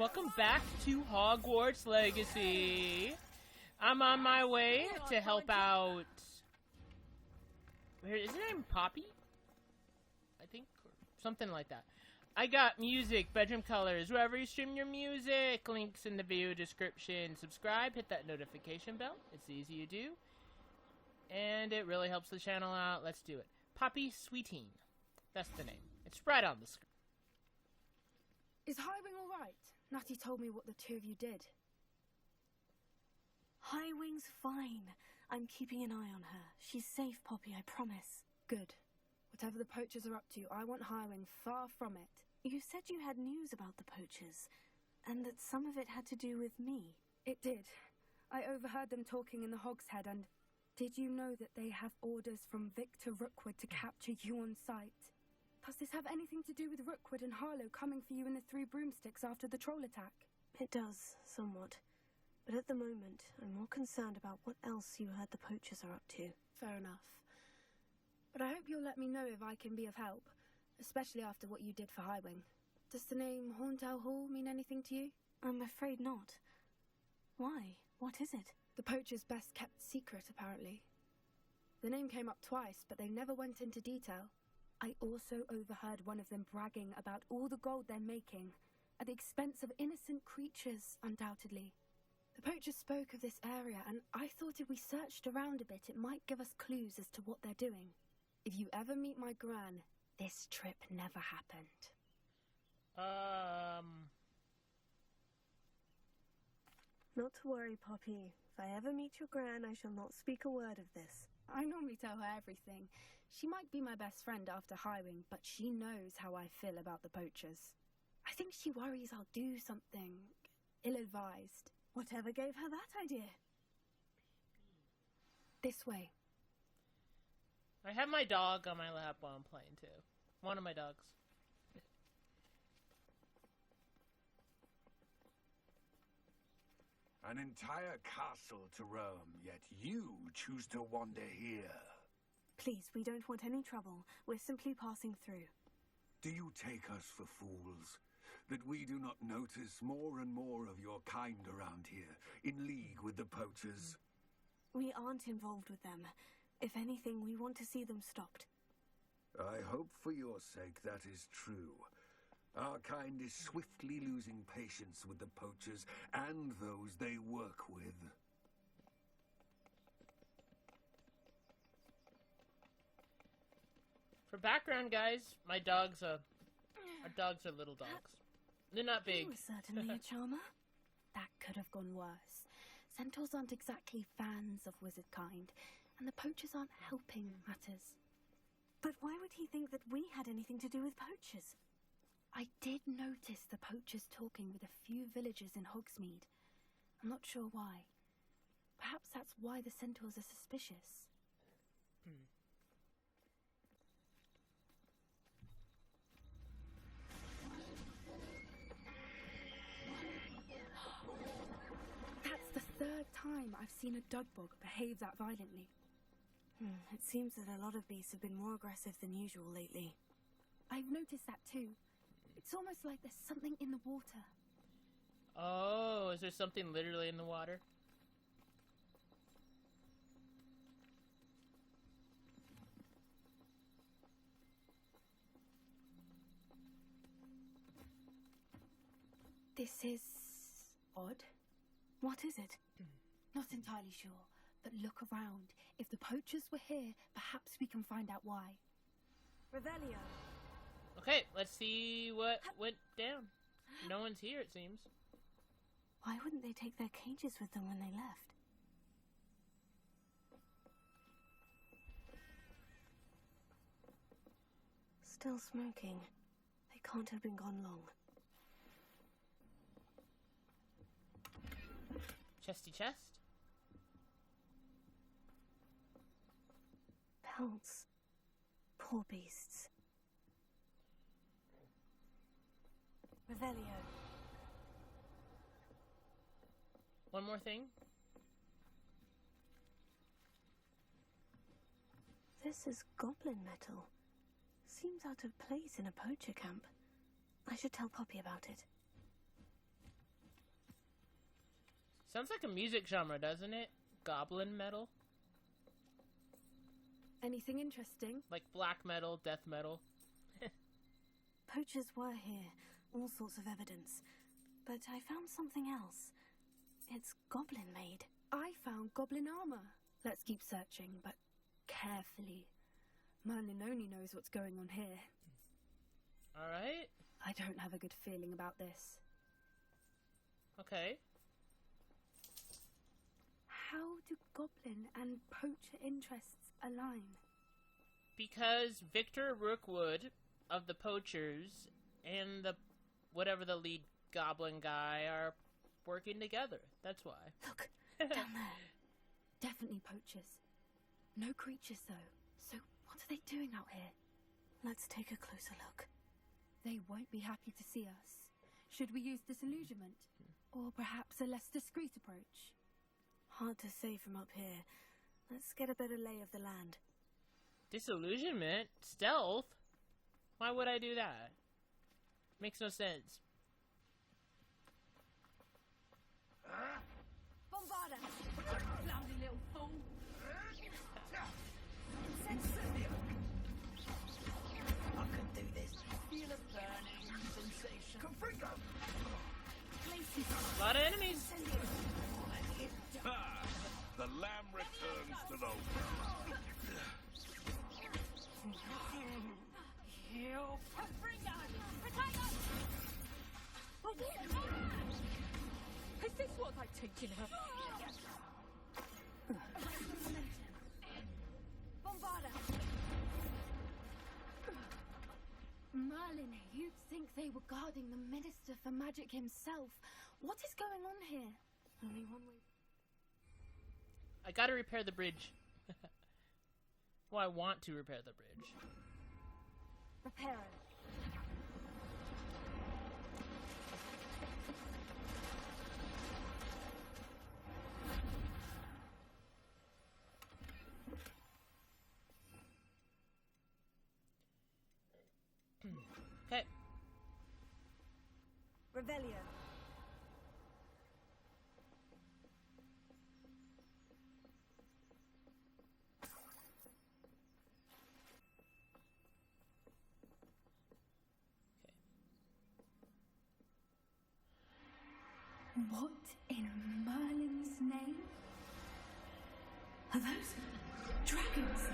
welcome back to Hogwarts Legacy. I'm on my way to help out... Is her name Poppy? I think, or something like that. I got music, bedroom colors, wherever you stream your music. Links in the video description. Subscribe, hit that notification bell. It's easy to do. And it really helps the channel out. Let's do it. Poppy Sweeteen. That's the name. It's right on the screen. Is Highwing alright? Natty told me what the two of you did. Highwing's fine. I'm keeping an eye on her. She's safe, Poppy, I promise. Good. Whatever the poachers are up to, I want Highwing far from it. You said you had news about the poachers, and that some of it had to do with me. It did. I overheard them talking in the Hogshead, and did you know that they have orders from Victor Rookwood to capture you on sight? Does this have anything to do with Rookwood and Harlow coming for you in the Three Broomsticks after the troll attack? It does, somewhat. But at the moment, I'm more concerned about what else you heard the poachers are up to. Fair enough. But I hope you'll let me know if I can be of help, especially after what you did for Highwing. Does the name Hauntel Hall mean anything to you? I'm afraid not. Why? What is it? The poachers' best kept secret, apparently. The name came up twice, but they never went into detail. I also overheard one of them bragging about all the gold they're making, at the expense of innocent creatures, undoubtedly. The poachers spoke of this area, and I thought if we searched around a bit, it might give us clues as to what they're doing. If you ever meet my gran, this trip never happened. Not to worry, Poppy. If I ever meet your gran, I shall not speak a word of this. I normally tell her everything. She might be my best friend after Highwing, but she knows how I feel about the poachers. I think she worries I'll do something ill-advised. Whatever gave her that idea? This way. I have my dog on my lap while I'm playing, too. One of my dogs. An entire castle to roam, yet you choose to wander here. Please, we don't want any trouble. We're simply passing through. Do you take us for fools? That we do not notice more and more of your kind around here, in league with the poachers? We aren't involved with them. If anything, we want to see them stopped. I hope for your sake that is true. Our kind is swiftly losing patience with the poachers and those they work with. For background, guys, my dogs our dogs are little dogs. They're not big. You were certainly a charmer. That could have gone worse. Centaurs aren't exactly fans of wizard kind, and the poachers aren't helping matters. But why would he think that we had anything to do with poachers? I did notice the poachers talking with a few villagers in Hogsmeade. I'm not sure why. Perhaps that's why the centaurs are suspicious. That's the third time I've seen a Dugbog behave that violently. It seems that a lot of beasts have been more aggressive than usual lately. I've noticed that too. It's almost like there's something in the water. Oh, is there something literally in the water? This is odd. What is it? Not entirely sure, but look around. If the poachers were here, perhaps we can find out why. Revelio. Okay, let's see what went down. No one's here, it seems. Why wouldn't they take their cages with them when they left? Still smoking. They can't have been gone long. Chesty chest? Pelts. Poor beasts. Revelio. One more thing. This is goblin metal. Seems out of place in a poacher camp. I should tell Poppy about it. Sounds like a music genre, doesn't it? Goblin metal? Anything interesting? Like black metal, death metal. Poachers were here, all sorts of evidence. But I found something else. It's goblin-made. I found goblin armor. Let's keep searching, but carefully. Merlin only knows what's going on here. Alright. I don't have a good feeling about this. Okay. How do goblin and poacher interests align? Because Victor Rookwood of the Poachers and the whatever the lead goblin guy are working together. That's why. Look, down there. Definitely poachers. No creatures, though. So what are they doing out here? Let's take a closer look. They won't be happy to see us. Should we use disillusionment? Or perhaps a less discreet approach? Hard to say from up here. Let's get a better lay of the land. Disillusionment? Stealth? Why would I do that? Makes no sense. Bombarda! Lousy little fool! I can do this. Feel a burning sensation. Confringo! A lot of enemies. Ah, the lamb returns to the Heal. Is this what I'm teaching her? Bombarda! Merlin, you'd think they were guarding the Minister for Magic himself. What is going on here? Only one way. I gotta repair the bridge. Well, I want to repair the bridge. Repair it. Okay. Revelio. What in Merlin's name? Are those dragons?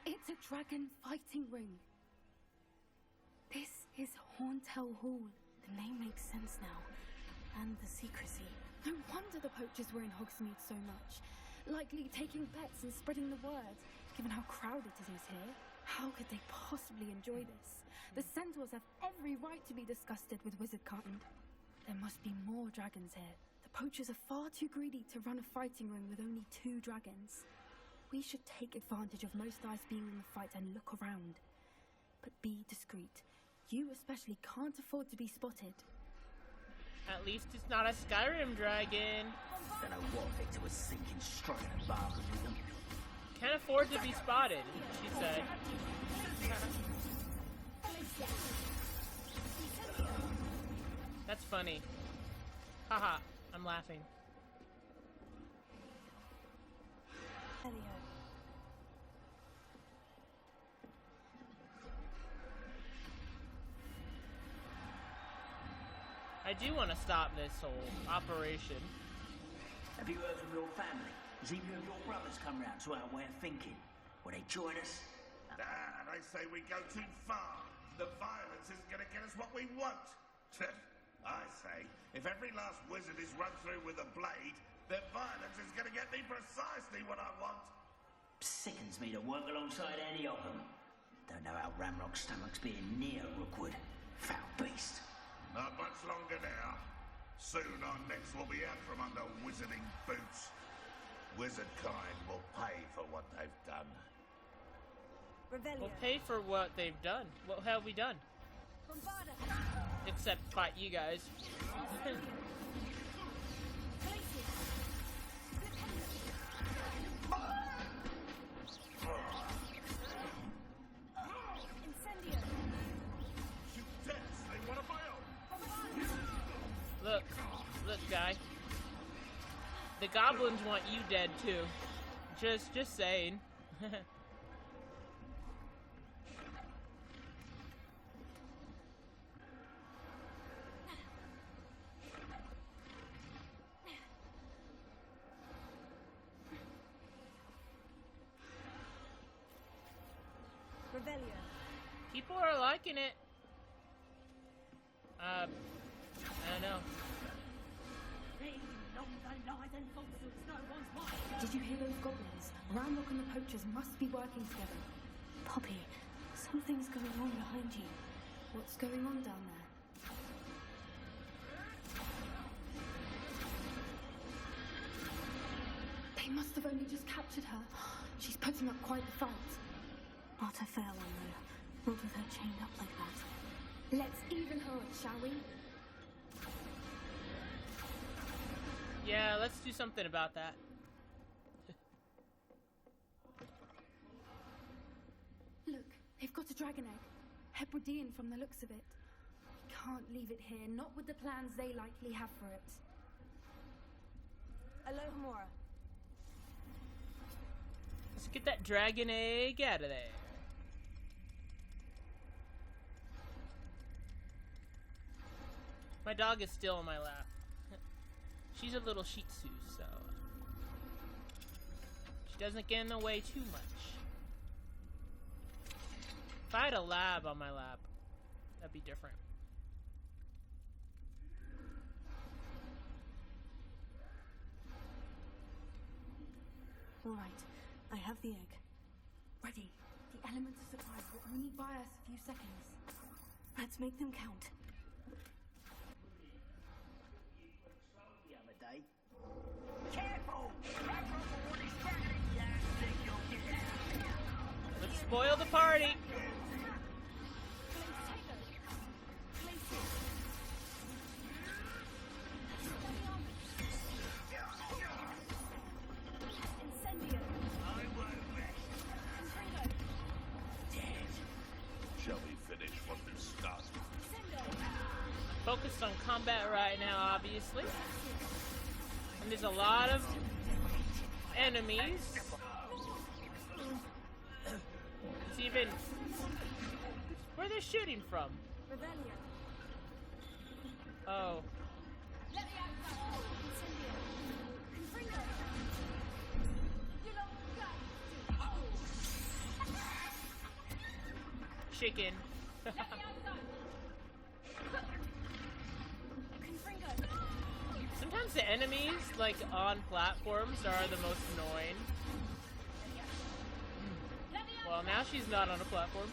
It's a dragon fighting ring. This is Hauntel Hall. The name makes sense now. And the secrecy. No wonder the poachers were in Hogsmeade so much. Likely taking bets and spreading the word, given how crowded it is here. How could they possibly enjoy this? The centaurs have every right to be disgusted with wizardkind. There must be more dragons here. The poachers are far too greedy to run a fighting ring with only 2 dragons. We should take advantage of most eyes being in the fight and look around. But be discreet. You especially can't afford to be spotted. At least it's not a Skyrim dragon. Don't know what Victor was thinking, striking a bargain with them. Can't afford to be spotted, she said. That's funny. Haha, I'm laughing. Elio. I do want to stop this whole operation. Have you heard from your family? Has either of your brothers come round to our way of thinking? Will they join us? They say we go too far. The violence isn't going to get us what we want. I say, if every last wizard is run through with a blade, then violence is going to get me precisely what I want. Sickens me to work alongside any of them. Don't know how Ramrock's stomach's being near Rookwood. Foul beast. Not much longer now. Soon our necks will be out from under wizarding boots. Wizardkind will pay for what they've done. Revelio. We'll pay for what they've done. What have we done? Except fight you guys. Look, guy. The goblins want you dead too. Just saying. People are liking it. I don't know. Did you hear those goblins? Ramrock and the poachers must be working together. Poppy, something's going on behind you. What's going on down there? They must have only just captured her. She's putting up quite the fight. Not a fair one, though. Not with her chained up like that. Let's even her, shall we? Yeah, let's do something about that. Look, they've got a dragon egg. Hebridean from the looks of it. We can't leave it here, not with the plans they likely have for it. Alohomora. Let's get that dragon egg out of there. My dog is still on my lap. She's a little Shih Tzu, so she doesn't get in the way too much. If I had a lab on my lap, that'd be different. All right, I have the egg. Ready. The element of surprise will only buy us a few seconds. Let's make them count. The other day. Careful! Let's spoil the party. Shall we finish what we've started? Focused on combat right now, obviously. And there's a lot of enemies. It's even... Where are they shooting from? Oh. Chicken. Sometimes the enemies, like, on platforms are the most annoying. Well, now she's not on a platform.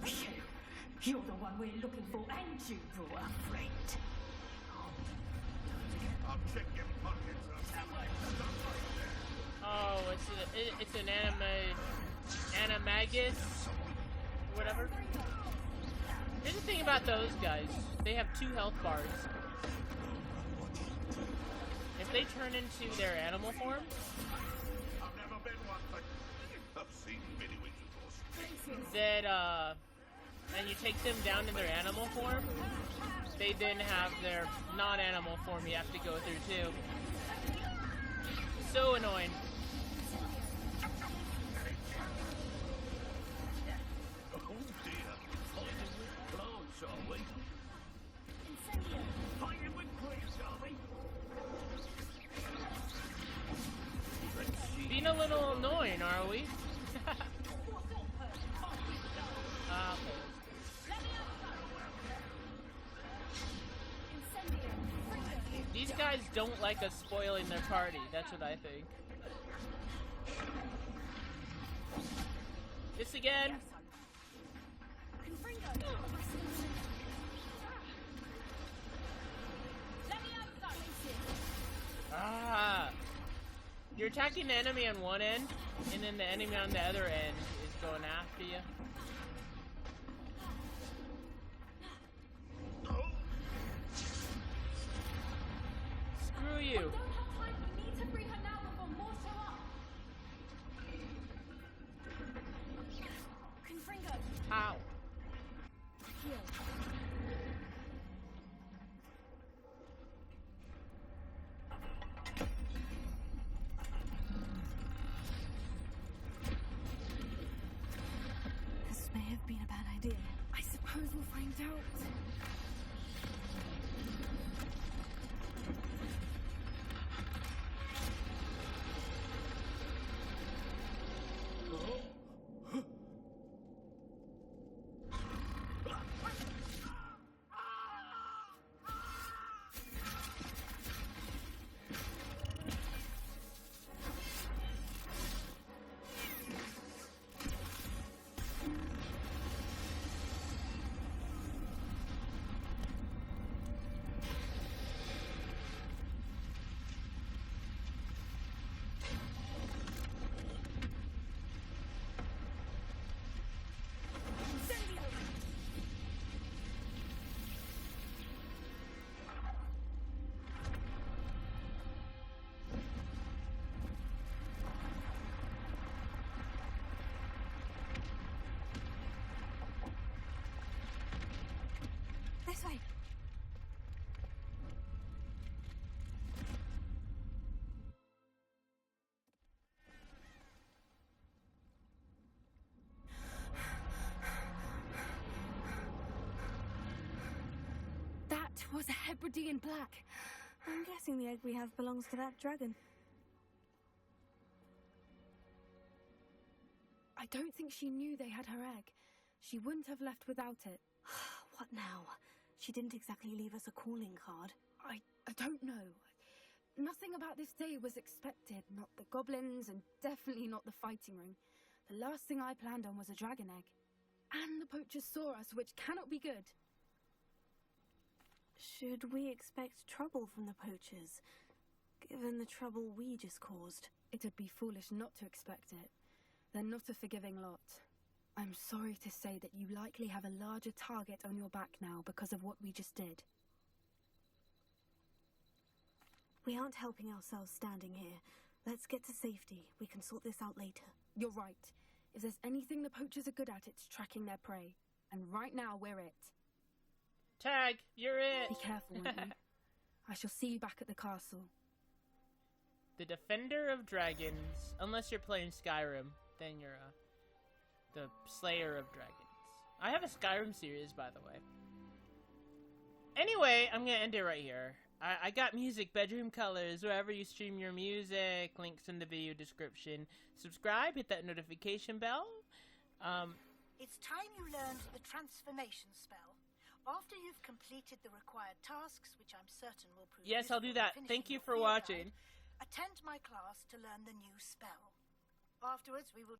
Phew. You're the one we're looking for, and you brought a friend. I'll check your pockets. Oh, it's an animagus, or whatever. Here's the thing about those guys. They have 2 health bars. If they turn into their animal form, I've never been one, but I've seen many witches. that, and you take them down in their animal form, they then have their non-animal form you have to go through too. So annoying. Oh dear. Fighting with plants, are we? Fighting with creeps, are we? Being a little annoying, are we? These guys don't like us spoiling their party, that's what I think. This again? Ah! You're attacking the enemy on one end, and then the enemy on the other end is going after you. Screw you. We don't have time. We need to free her now before more show up. Confringo. Ow. Heal. This may have been a bad idea. I suppose we'll find out. This way. That was a Hebridean black. I'm guessing the egg we have belongs to that dragon. I don't think she knew they had her egg. She wouldn't have left without it. What now? She didn't exactly leave us a calling card. I don't know. Nothing about this day was expected. Not the goblins, and definitely not the fighting ring. The last thing I planned on was a dragon egg. And the poachers saw us, which cannot be good. Should we expect trouble from the poachers, given the trouble we just caused? It'd be foolish not to expect it. They're not a forgiving lot. I'm sorry to say that you likely have a larger target on your back now because of what we just did. We aren't helping ourselves standing here. Let's get to safety. We can sort this out later. You're right. If there's anything the poachers are good at, it's tracking their prey. And right now, we're it. Tag, you're it. Be careful, won't you? I shall see you back at the castle. The Defender of Dragons. Unless you're playing Skyrim, then you're the Slayer of Dragons. I have a Skyrim series, by the way. Anyway, I'm gonna end it right here. I got music, bedroom colors, wherever you stream your music. Links in the video description. Subscribe, hit that notification bell. It's time you learned the transformation spell. After you've completed the required tasks, which I'm certain will prove Yes, I'll do useful in that. finishing Thank you your for field watching. guide, attend my class to learn the new spell. Afterwards, we will